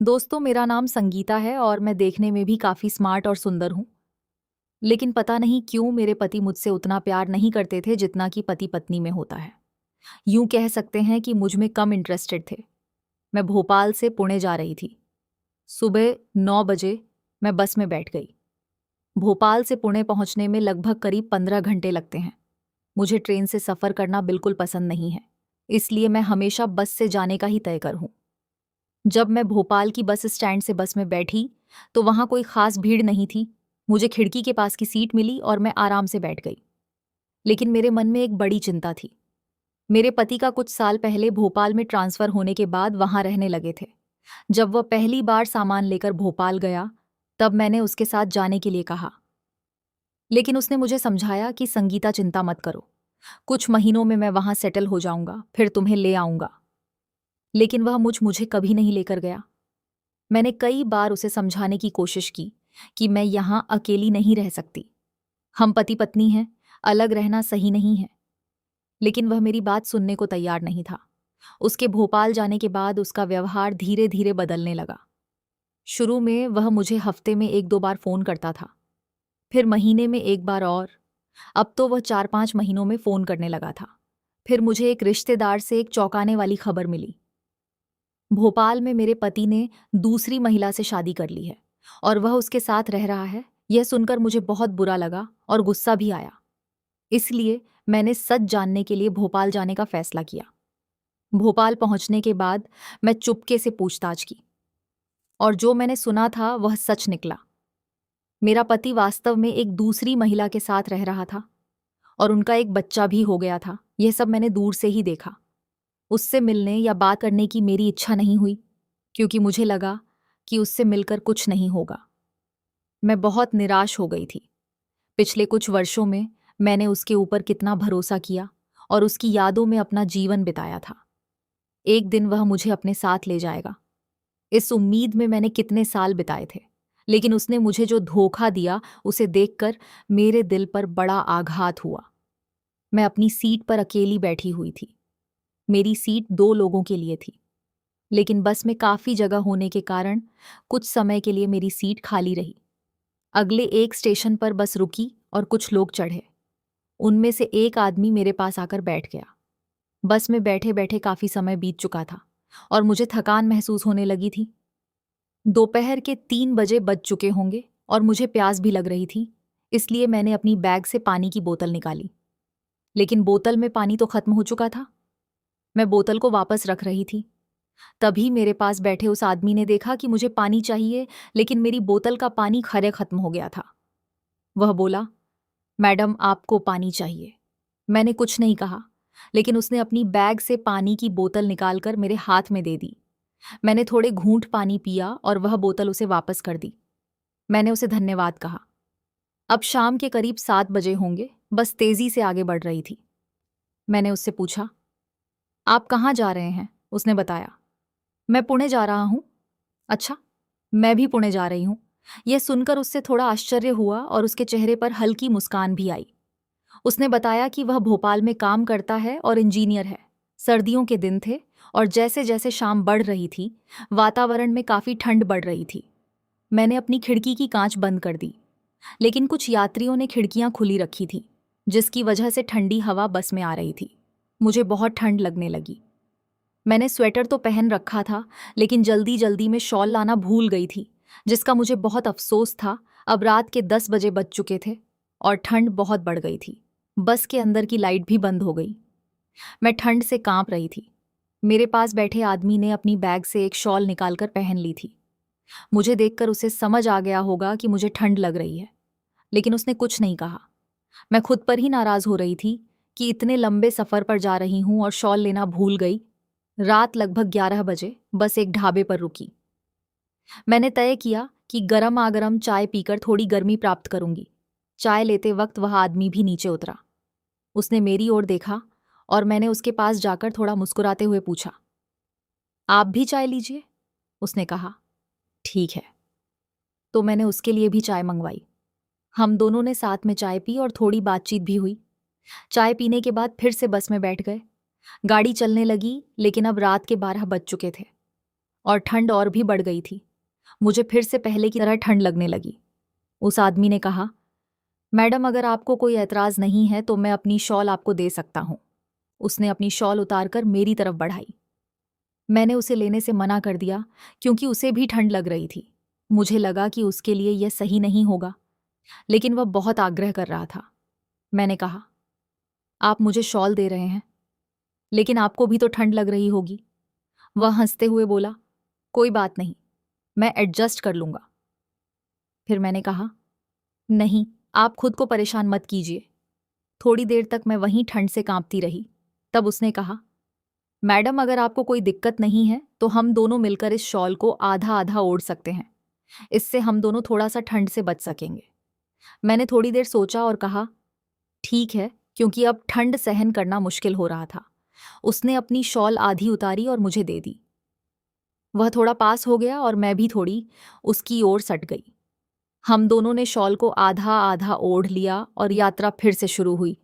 दोस्तों, मेरा नाम संगीता है और मैं देखने में भी काफ़ी स्मार्ट और सुंदर हूँ। लेकिन पता नहीं क्यों मेरे पति मुझसे उतना प्यार नहीं करते थे जितना कि पति-पत्नी में होता है। यूँ कह सकते हैं कि मुझ में कम इंटरेस्टेड थे। मैं भोपाल से पुणे जा रही थी। सुबह 9 बजे मैं बस में बैठ गई। भोपाल से पुणे पहुँचने में लगभग करीब 15 घंटे लगते हैं। मुझे ट्रेन से सफ़र करना बिल्कुल पसंद नहीं है, इसलिए मैं हमेशा बस से जाने का ही तय करूँ। जब मैं भोपाल की बस स्टैंड से बस में बैठी, तो वहां कोई खास भीड़ नहीं थी। मुझे खिड़की के पास की सीट मिली और मैं आराम से बैठ गई। लेकिन मेरे मन में एक बड़ी चिंता थी। मेरे पति का कुछ साल पहले भोपाल में ट्रांसफर होने के बाद वहां रहने लगे थे। जब वह पहली बार सामान लेकर भोपाल गया, तब मैंने उसके साथ जाने के लिए कहा। लेकिन उसने मुझे समझाया कि संगीता, चिंता मत करो, कुछ महीनों में मैं वहां सेटल हो जाऊंगा, फिर तुम्हें ले आऊंगा। लेकिन वह मुझे कभी नहीं लेकर गया। मैंने कई बार उसे समझाने की कोशिश की कि मैं यहाँ अकेली नहीं रह सकती। हम पति पत्नी हैं, अलग रहना सही नहीं है। लेकिन वह मेरी बात सुनने को तैयार नहीं था। उसके भोपाल जाने के बाद उसका व्यवहार धीरे धीरे बदलने लगा। शुरू में वह मुझे हफ्ते में 1-2 बार फोन करता था, फिर महीने में 1 बार, और अब तो वह 4-5 महीनों में फोन करने लगा था। फिर मुझे एक रिश्तेदार से एक चौंकाने वाली खबर मिली। भोपाल में मेरे पति ने दूसरी महिला से शादी कर ली है और वह उसके साथ रह रहा है। यह सुनकर मुझे बहुत बुरा लगा और गुस्सा भी आया। इसलिए मैंने सच जानने के लिए भोपाल जाने का फैसला किया। भोपाल पहुंचने के बाद मैं चुपके से पूछताछ की और जो मैंने सुना था वह सच निकला। मेरा पति वास्तव में एक दूसरी महिला के साथ रह रहा था और उनका एक बच्चा भी हो गया था। यह सब मैंने दूर से ही देखा। उससे मिलने या बात करने की मेरी इच्छा नहीं हुई, क्योंकि मुझे लगा कि उससे मिलकर कुछ नहीं होगा। मैं बहुत निराश हो गई थी। पिछले कुछ वर्षों में मैंने उसके ऊपर कितना भरोसा किया और उसकी यादों में अपना जीवन बिताया था। एक दिन वह मुझे अपने साथ ले जाएगा, इस उम्मीद में मैंने कितने साल बिताए थे। लेकिन उसने मुझे जो धोखा दिया, उसे देखकर मेरे दिल पर बड़ा आघात हुआ। मैं अपनी सीट पर अकेली बैठी हुई थी। मेरी सीट 2 लोगों के लिए थी, लेकिन बस में काफी जगह होने के कारण कुछ समय के लिए मेरी सीट खाली रही। अगले एक स्टेशन पर बस रुकी और कुछ लोग चढ़े। उनमें से एक आदमी मेरे पास आकर बैठ गया। बस में बैठे बैठे काफी समय बीत चुका था और मुझे थकान महसूस होने लगी थी। दोपहर के 3 बजे बज चुके होंगे और मुझे प्यास भी लग रही थी। इसलिए मैंने अपनी बैग से पानी की बोतल निकाली, लेकिन बोतल में पानी तो खत्म हो चुका था। मैं बोतल को वापस रख रही थी, तभी मेरे पास बैठे उस आदमी ने देखा कि मुझे पानी चाहिए, लेकिन मेरी बोतल का पानी खरे खत्म हो गया था। वह बोला, मैडम, आपको पानी चाहिए। मैंने कुछ नहीं कहा, लेकिन उसने अपनी बैग से पानी की बोतल निकालकर मेरे हाथ में दे दी। मैंने थोड़े घूंट पानी पिया और वह बोतल उसे वापस कर दी। मैंने उसे धन्यवाद कहा। अब शाम के करीब 7 बजे होंगे, बस तेजी से आगे बढ़ रही थी। मैंने उससे पूछा, आप कहाँ जा रहे हैं? उसने बताया, मैं पुणे जा रहा हूँ। अच्छा, मैं भी पुणे जा रही हूँ। यह सुनकर उससे थोड़ा आश्चर्य हुआ और उसके चेहरे पर हल्की मुस्कान भी आई। उसने बताया कि वह भोपाल में काम करता है और इंजीनियर है। सर्दियों के दिन थे और जैसे जैसे शाम बढ़ रही थी, वातावरण में काफी ठंड बढ़ रही थी। मैंने अपनी खिड़की की कांच बंद कर दी, लेकिन कुछ यात्रियों ने खिड़कियां खुली रखी थी, जिसकी वजह से ठंडी हवा बस में आ रही थी। मुझे बहुत ठंड लगने लगी। मैंने स्वेटर तो पहन रखा था, लेकिन जल्दी जल्दी में शॉल लाना भूल गई थी, जिसका मुझे बहुत अफसोस था। अब रात के 10 बजे बज चुके थे और ठंड बहुत बढ़ गई थी। बस के अंदर की लाइट भी बंद हो गई। मैं ठंड से कांप रही थी। मेरे पास बैठे आदमी ने अपनी बैग से एक शॉल निकालकर पहन ली थी। मुझे देखकर उसे समझ आ गया होगा कि मुझे ठंड लग रही है, लेकिन उसने कुछ नहीं कहा। मैं खुद पर ही नाराज हो रही थी कि इतने लंबे सफर पर जा रही हूं और शॉल लेना भूल गई। रात लगभग 11 बजे बस एक ढाबे पर रुकी। मैंने तय किया कि गरम आगरम चाय पीकर थोड़ी गर्मी प्राप्त करूंगी। चाय लेते वक्त वह आदमी भी नीचे उतरा। उसने मेरी ओर देखा और मैंने उसके पास जाकर थोड़ा मुस्कुराते हुए पूछा, आप भी चाय लीजिए? उसने कहा, ठीक है। तो मैंने उसके लिए भी चाय मंगवाई। हम दोनों ने साथ में चाय पी और थोड़ी बातचीत भी हुई। चाय पीने के बाद फिर से बस में बैठ गए। गाड़ी चलने लगी, लेकिन अब रात के 12 बज चुके थे। और ठंड और भी बढ़ गई थी। मुझे फिर से पहले की तरह ठंड लगने लगी। उस आदमी ने कहा, मैडम अगर आपको कोई ऐतराज नहीं है तो मैं अपनी शॉल आपको दे सकता हूं। उसने अपनी शॉल उतारकर मेरी तरफ बढ़ाई। मैंने उसे लेने से मना कर दिया क्योंकि उसे भी ठंड लग रही थी। मुझे लगा कि उसके लिए यह सही नहीं होगा, लेकिन वह बहुत आग्रह कर रहा था। मैंने कहा, आप मुझे शॉल दे रहे हैं, लेकिन आपको भी तो ठंड लग रही होगी। वह हंसते हुए बोला, कोई बात नहीं, मैं एडजस्ट कर लूंगा। फिर मैंने कहा, नहीं, आप खुद को परेशान मत कीजिए। थोड़ी देर तक मैं वहीं ठंड से कांपती रही। तब उसने कहा, मैडम अगर आपको कोई दिक्कत नहीं है तो हम दोनों मिलकर इस शॉल को आधा आधा ओढ़ सकते हैं। इससे हम दोनों थोड़ा सा ठंड से बच सकेंगे। मैंने थोड़ी देर सोचा और कहा, ठीक है, क्योंकि अब ठंड सहन करना मुश्किल हो रहा था। उसने अपनी शॉल आधी उतारी और मुझे दे दी। वह थोड़ा पास हो गया और मैं भी थोड़ी उसकी ओर सट गई। हम दोनों ने शॉल को आधा आधा ओढ़ लिया और यात्रा फिर से शुरू हुई।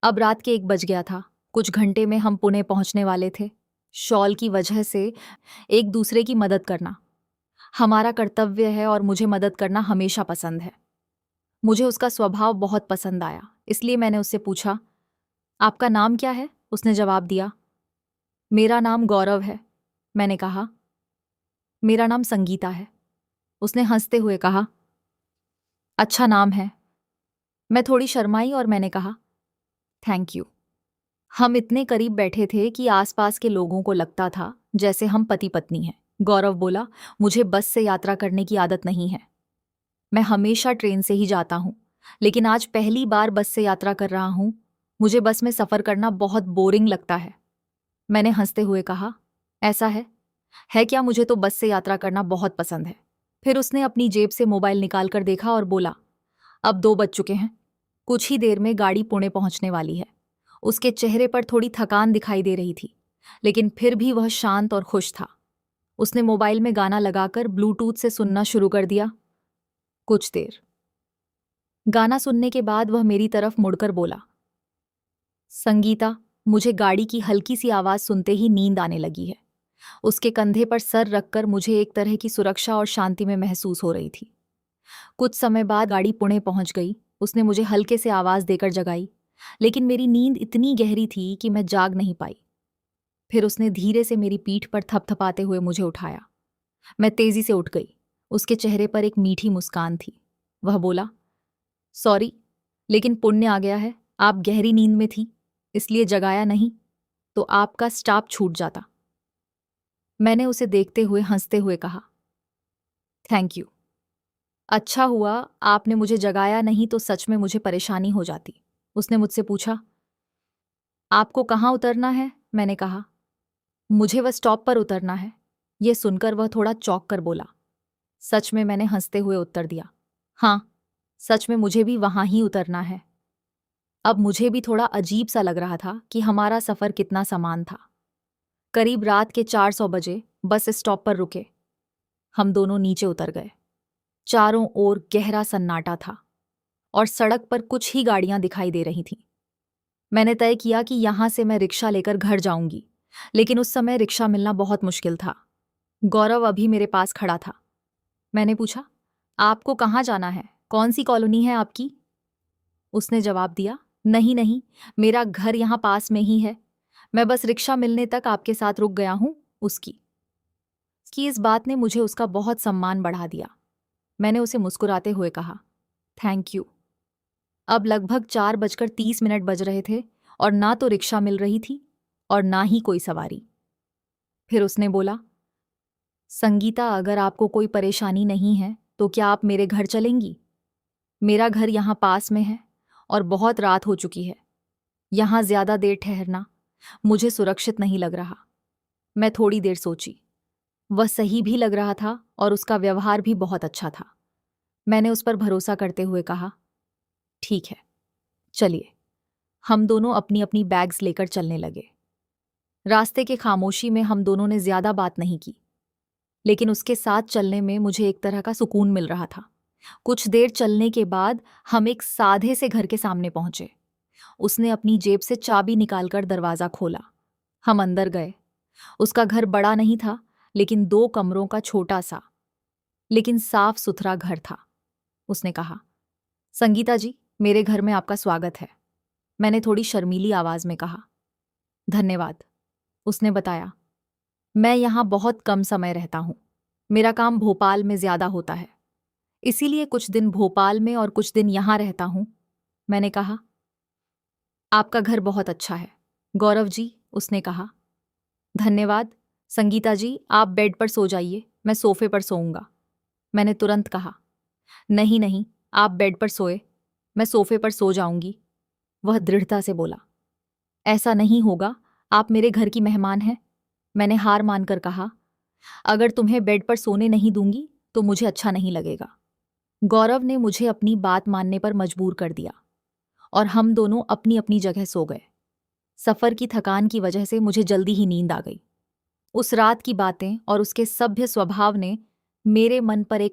अब रात के 1 बज गया था। कुछ घंटे में हम पुणे पहुंचने वाले थे। शॉल की वजह से एक दूसरे की मदद करना हमारा कर्तव्य है और मुझे मदद करना हमेशा पसंद है। मुझे उसका स्वभाव बहुत पसंद आया, इसलिए मैंने उससे पूछा, आपका नाम क्या है? उसने जवाब दिया, मेरा नाम गौरव है। मैंने कहा, मेरा नाम संगीता है। उसने हंसते हुए कहा, अच्छा नाम है। मैं थोड़ी शर्माई और मैंने कहा, थैंक यू। हम इतने करीब बैठे थे कि आसपास के लोगों को लगता था जैसे हम पति पत्नी हैं। गौरव बोला, मुझे बस से यात्रा करने की आदत नहीं है। मैं हमेशा ट्रेन से ही जाता हूँ, लेकिन आज पहली बार बस से यात्रा कर रहा हूँ। मुझे बस में सफ़र करना बहुत बोरिंग लगता है। मैंने हंसते हुए कहा, ऐसा है क्या? मुझे तो बस से यात्रा करना बहुत पसंद है। फिर उसने अपनी जेब से मोबाइल निकाल कर देखा और बोला, अब 2 बज चुके हैं। कुछ ही देर में गाड़ी पुणे पहुंचने वाली है। उसके चेहरे पर थोड़ी थकान दिखाई दे रही थी, लेकिन फिर भी वह शांत और खुश था। उसने मोबाइल में गाना लगाकर ब्लूटूथ से सुनना शुरू कर दिया। कुछ देर गाना सुनने के बाद वह मेरी तरफ मुड़कर बोला, संगीता, मुझे गाड़ी की हल्की सी आवाज़ सुनते ही नींद आने लगी है। उसके कंधे पर सर रखकर मुझे एक तरह की सुरक्षा और शांति में महसूस हो रही थी। कुछ समय बाद गाड़ी पुणे पहुंच गई। उसने मुझे हल्के से आवाज़ देकर जगाई, लेकिन मेरी नींद इतनी गहरी थी कि मैं जाग नहीं पाई। फिर उसने धीरे से मेरी पीठ पर थपथपाते हुए मुझे उठाया। मैं तेजी से उठ गई। उसके चेहरे पर एक मीठी मुस्कान थी। वह बोला, सॉरी, लेकिन पुण्य आ गया है। आप गहरी नींद में थी, इसलिए जगाया नहीं तो आपका स्टॉप छूट जाता। मैंने उसे देखते हुए हंसते हुए कहा, थैंक यू। अच्छा हुआ आपने मुझे जगाया, नहीं तो सच में मुझे परेशानी हो जाती। उसने मुझसे पूछा, आपको कहाँ उतरना है? मैंने कहा, मुझे वह स्टॉप पर उतरना है। यह सुनकर वह थोड़ा चौंक कर बोला। सच में? मैंने हंसते हुए उत्तर दिया, हाँ, सच में मुझे भी वहां ही उतरना है। अब मुझे भी थोड़ा अजीब सा लग रहा था कि हमारा सफ़र कितना समान था। करीब रात के 400 बजे बस स्टॉप पर रुके। हम दोनों नीचे उतर गए। चारों ओर गहरा सन्नाटा था और सड़क पर कुछ ही गाड़ियां दिखाई दे रही थीं। मैंने तय किया कि यहां से मैं रिक्शा लेकर घर जाऊंगी, लेकिन उस समय रिक्शा मिलना बहुत मुश्किल था। गौरव अभी मेरे पास खड़ा था। मैंने पूछा, आपको कहाँ जाना है? कौन सी कॉलोनी है आपकी? उसने जवाब दिया, नहीं नहीं, मेरा घर यहाँ पास में ही है। मैं बस रिक्शा मिलने तक आपके साथ रुक गया हूँ। उसकी इस बात ने मुझे उसका बहुत सम्मान बढ़ा दिया। मैंने उसे मुस्कुराते हुए कहा, थैंक यू। अब लगभग 4:30 बज रहे थे और ना तो रिक्शा मिल रही थी और ना ही कोई सवारी। फिर उसने बोला, संगीता, अगर आपको कोई परेशानी नहीं है तो क्या आप मेरे घर चलेंगी? मेरा घर यहाँ पास में है और बहुत रात हो चुकी है। यहाँ ज्यादा देर ठहरना मुझे सुरक्षित नहीं लग रहा। मैं थोड़ी देर सोची। वह सही भी लग रहा था और उसका व्यवहार भी बहुत अच्छा था। मैंने उस पर भरोसा करते हुए कहा, ठीक है, चलिए। हम दोनों अपनी अपनी बैग्स लेकर चलने लगे। रास्ते के खामोशी में हम दोनों ने ज्यादा बात नहीं की, लेकिन उसके साथ चलने में मुझे एक तरह का सुकून मिल रहा था। कुछ देर चलने के बाद हम एक साधे से घर के सामने पहुंचे। उसने अपनी जेब से चाबी निकालकर दरवाजा खोला। हम अंदर गए। उसका घर बड़ा नहीं था, लेकिन 2 कमरों का छोटा सा लेकिन साफ सुथरा घर था। उसने कहा, संगीता जी, मेरे घर में आपका स्वागत है। मैंने थोड़ी शर्मीली आवाज में कहा। धन्यवाद, उसने बताया। मैं यहाँ बहुत कम समय रहता हूँ। मेरा काम भोपाल में ज्यादा होता है, इसीलिए कुछ दिन भोपाल में और कुछ दिन यहाँ रहता हूँ। मैंने कहा, आपका घर बहुत अच्छा है गौरव जी, उसने कहा। धन्यवाद। संगीता जी, आप बेड पर सो जाइए, मैं सोफे पर सोऊंगा। मैंने तुरंत कहा, नहीं नहीं, आप बेड पर सोए, मैं सोफे पर सो जाऊंगी। वह दृढ़ता से बोला, ऐसा नहीं होगा, आप मेरे घर की मेहमान हैं। मैंने हार मानकर कहा, अगर तुम्हें बेड पर सोने नहीं दूंगी तो मुझे अच्छा नहीं लगेगा। गौरव ने मुझे अपनी बात मानने पर मजबूर कर दिया और हम दोनों अपनी अपनी जगह सो गए। सफर की थकान की वजह से मुझे जल्दी ही नींद आ गई। उस रात की बातें और उसके सभ्य स्वभाव ने मेरे मन पर एक